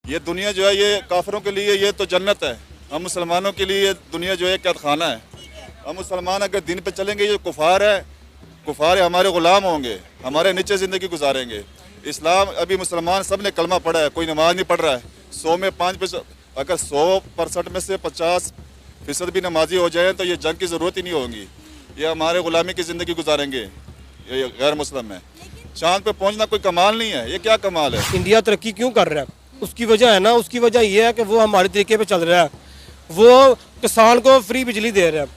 ये दुनिया जो है ये काफिरों के लिए ये तो जन्नत है, हम मुसलमानों के लिए ये दुनिया जो है कैद खाना है। हम मुसलमान अगर दिन पे चलेंगे, ये कुफार है, कुफार हमारे गुलाम होंगे, हमारे नीचे ज़िंदगी गुजारेंगे। इस्लाम अभी मुसलमान सब ने कलमा पढ़ा है, कोई नमाज नहीं पढ़ रहा है। 100 में 5%, अगर 100% में से 50% भी नमाजी हो जाए तो ये जंग की ज़रूरत ही नहीं होगी, ये हमारे ग़ुलामी की ज़िंदगी गुजारेंगे ये गैर मुस्लिम है। चाँद पे पहुँचना कोई कमाल नहीं है, ये क्या कमाल है। इंडिया तरक्की क्यों कर रहा है, उसकी वजह है ना, उसकी वजह ये है कि वो हमारे तरीके पे चल रहा है। वो किसान को फ्री बिजली दे रहा है,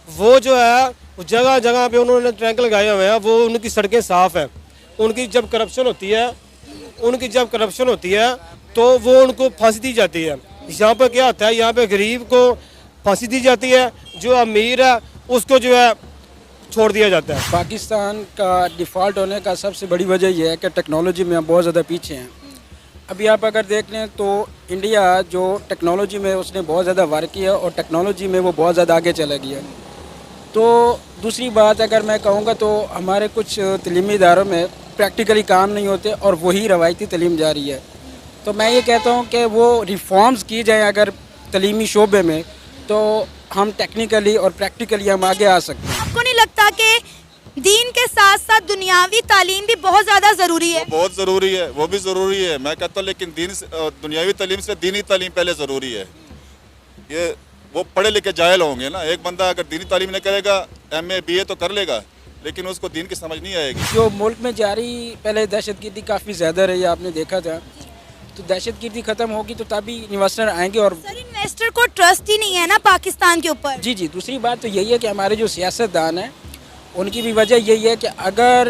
वो जो है जगह जगह पे उन्होंने टैंक लगाए हुए हैं, वो उनकी सड़कें साफ़ हैं। उनकी जब करप्शन होती है तो वो उनको फांसी दी जाती है। यहाँ पर क्या होता है, यहाँ पे गरीब को फांसी दी जाती है, जो अमीर है उसको जो है छोड़ दिया जाता है। पाकिस्तान का डिफ़ॉल्ट होने का सबसे बड़ी वजह यह है कि टेक्नोलॉजी में हम बहुत ज़्यादा पीछे हैं। अभी आप अगर देख लें तो इंडिया जो टेक्नोलॉजी में उसने बहुत ज़्यादा वर्क किया और टेक्नोलॉजी में वो बहुत ज़्यादा आगे चला गया। तो दूसरी बात अगर मैं कहूँगा तो हमारे कुछ तलीमी इदारों में प्रैक्टिकली काम नहीं होते और वही रवायती तलीम जारी है। तो मैं ये कहता हूँ कि वो रिफॉर्म्स की जाए अगर तलीमी शोबे में, तो हम टेक्निकली और प्रैक्टिकली हम आगे आ सकते हैं। आपको नहीं लगता कि दीन के साथ साथ दुनियावी तालीम भी बहुत ज़्यादा ज़रूरी है? बहुत ज़रूरी है, वो भी ज़रूरी है, मैं कहता हूँ, लेकिन दुनियावी तालीम से दीनी तालीम पहले ज़रूरी है। ये वो पढ़े लिखे जाहिल होंगे ना, एक बंदा अगर दीनी तालीम नहीं करेगा, MA BA तो कर लेगा, लेकिन उसको दीन की समझ नहीं आएगी। जो मुल्क में जारी पहले दहशतगर्दी काफ़ी ज़्यादा रही, आपने देखा था, तो दहशतगर्दी ख़त्म होगी तो तभी इन्वेस्टर आएंगे। और सर, इन्वेस्टर को ट्रस्ट ही नहीं है ना पाकिस्तान के ऊपर। जी, दूसरी बात तो यही है कि हमारे जो सियासतदान हैं उनकी भी वजह यही है कि अगर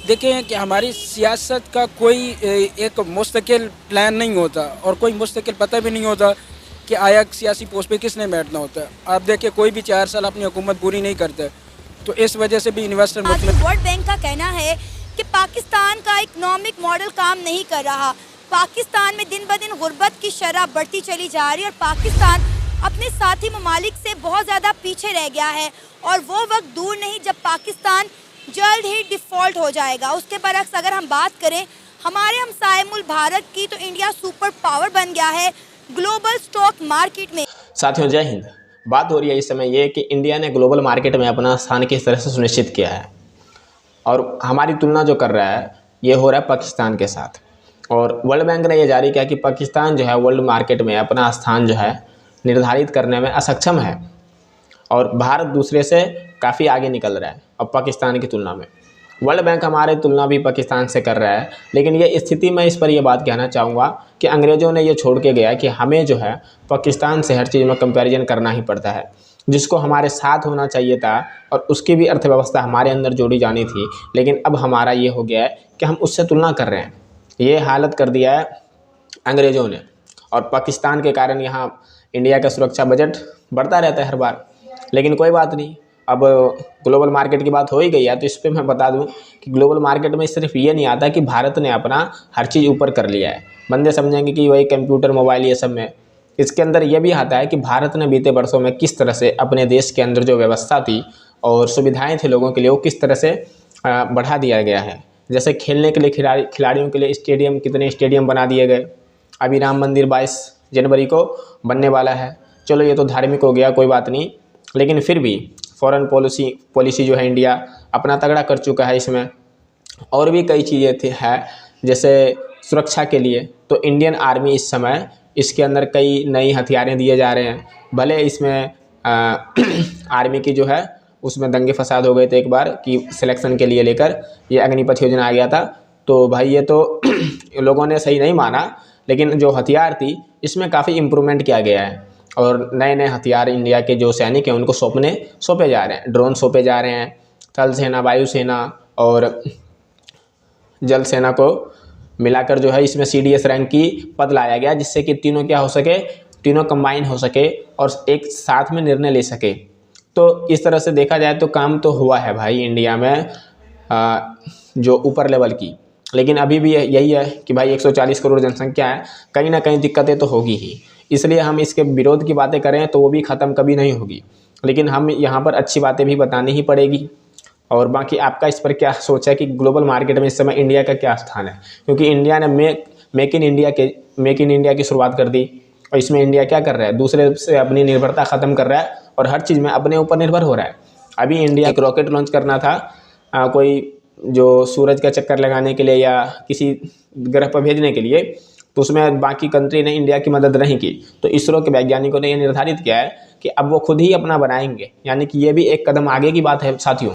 देखें कि हमारी सियासत का कोई एक मुस्तकिल प्लान नहीं होता और कोई मुस्तकिल पता भी नहीं होता कि आया सियासी पोस्ट पे किसने बैठना होता है। आप देखिए कोई भी 4 साल अपनी हुकूमत पूरी नहीं करता, तो इस वजह से भी इन्वेस्टर वर्ल्ड बैंक का कहना है कि पाकिस्तान का इकोनॉमिक मॉडल काम नहीं कर रहा। पाकिस्तान में दिन ब दिन गुर्बत की शरह बढ़ती चली जा रही है और पाकिस्तान अपने साथी ममालिक से बहुत ज़्यादा पीछे रह गया है और वो वक्त दूर नहीं जब पाकिस्तान जल्द ही डिफ़ॉल्ट हो जाएगा। उसके बरक्स अगर हम बात करें हमारे हमसाये मुल्क भारत की, तो इंडिया सुपर पावर बन गया है ग्लोबल स्टॉक मार्केट में। साथियों, जय हिंद। बात हो रही है इस समय ये कि इंडिया ने ग्लोबल मार्केट में अपना स्थान किस तरह से सुनिश्चित किया है, और हमारी तुलना जो कर रहा है ये हो रहा है पाकिस्तान के साथ। और वर्ल्ड बैंक ने ये जारी किया कि पाकिस्तान जो है वर्ल्ड मार्केट में अपना स्थान जो है निर्धारित करने में असक्षम है और भारत दूसरे से काफ़ी आगे निकल रहा है अब पाकिस्तान की तुलना में। वर्ल्ड बैंक हमारे तुलना भी पाकिस्तान से कर रहा है, लेकिन ये स्थिति में इस पर यह बात कहना चाहूँगा कि अंग्रेज़ों ने ये छोड़ के गया कि हमें जो है पाकिस्तान से हर चीज़ में कंपैरिजन करना ही पड़ता है, जिसको हमारे साथ होना चाहिए था और उसकी भी अर्थव्यवस्था हमारे अंदर जोड़ी जानी थी। लेकिन अब हमारा ये हो गया है कि हम उससे तुलना कर रहे हैं। ये हालत कर दिया है अंग्रेज़ों ने, और पाकिस्तान के कारण यहाँ इंडिया का सुरक्षा बजट बढ़ता रहता है हर बार। लेकिन कोई बात नहीं, अब ग्लोबल मार्केट की बात हो ही गई है, तो इस पर मैं बता दूं कि ग्लोबल मार्केट में सिर्फ ये नहीं आता कि भारत ने अपना हर चीज़ ऊपर कर लिया है। बंदे समझेंगे कि वही कंप्यूटर मोबाइल ये सब में, इसके अंदर ये भी आता है कि भारत ने बीते वर्षों में किस तरह से अपने देश के अंदर जो व्यवस्था थी और सुविधाएँ थी लोगों के लिए, वो किस तरह से बढ़ा दिया गया है। जैसे खेलने के लिए खिलाड़ियों के लिए स्टेडियम, कितने स्टेडियम बना दिए गए। अभी राम मंदिर 22 जनवरी को बनने वाला है। चलो ये तो धार्मिक हो गया, कोई बात नहीं, लेकिन फिर भी फॉरेन पॉलिसी जो है इंडिया अपना तगड़ा कर चुका है इसमें। और भी कई चीज़ें है, जैसे सुरक्षा के लिए तो इंडियन आर्मी इस समय इसके अंदर कई नई हथियारें दिए जा रहे हैं। भले इसमें आर्मी की जो है उसमें दंगे फसाद हो गए थे एक बार कि सिलेक्शन के लिए लेकर ये अग्निपथ योजना आ गया था, तो भाई ये तो लोगों ने सही नहीं माना, लेकिन जो हथियार थी इसमें काफ़ी इम्प्रूवमेंट किया गया है और नए नए हथियार इंडिया के जो सैनिक हैं उनको सौंपे जा रहे हैं। ड्रोन सौंपे जा रहे हैं, थल सेना, वायुसेना और जल सेना को मिलाकर जो है इसमें CDS रैंक की पद लाया गया, जिससे कि तीनों क्या हो सके, तीनों कंबाइन हो सके और एक साथ में निर्णय ले सके। तो इस तरह से देखा जाए तो काम तो हुआ है भाई इंडिया में जो ऊपर लेवल की। लेकिन अभी भी यही है कि भाई 140 करोड़ जनसंख्या है, कहीं ना कहीं दिक्कतें तो होगी ही। इसलिए हम इसके विरोध की बातें करें तो वो भी ख़त्म कभी नहीं होगी, लेकिन हम यहाँ पर अच्छी बातें भी बतानी ही पड़ेगी। और बाकी आपका इस पर क्या सोच है कि ग्लोबल मार्केट में इस समय इंडिया का क्या स्थान है? क्योंकि इंडिया ने मेक इन इंडिया के मेक इन इंडिया की शुरुआत कर दी। और इसमें इंडिया क्या कर रहा है, दूसरे से अपनी निर्भरता ख़त्म कर रहा है और हर चीज़ में अपने ऊपर निर्भर हो रहा है। अभी इंडिया एक रॉकेट लॉन्च करना था, कोई जो सूरज का चक्कर लगाने के लिए या किसी ग्रह पर भेजने के लिए, तो उसमें बाकी कंट्री ने इंडिया की मदद नहीं की। तो इसरो के वैज्ञानिकों ने ये निर्धारित किया है कि अब वो खुद ही अपना बनाएंगे, यानी कि ये भी एक कदम आगे की बात है साथियों।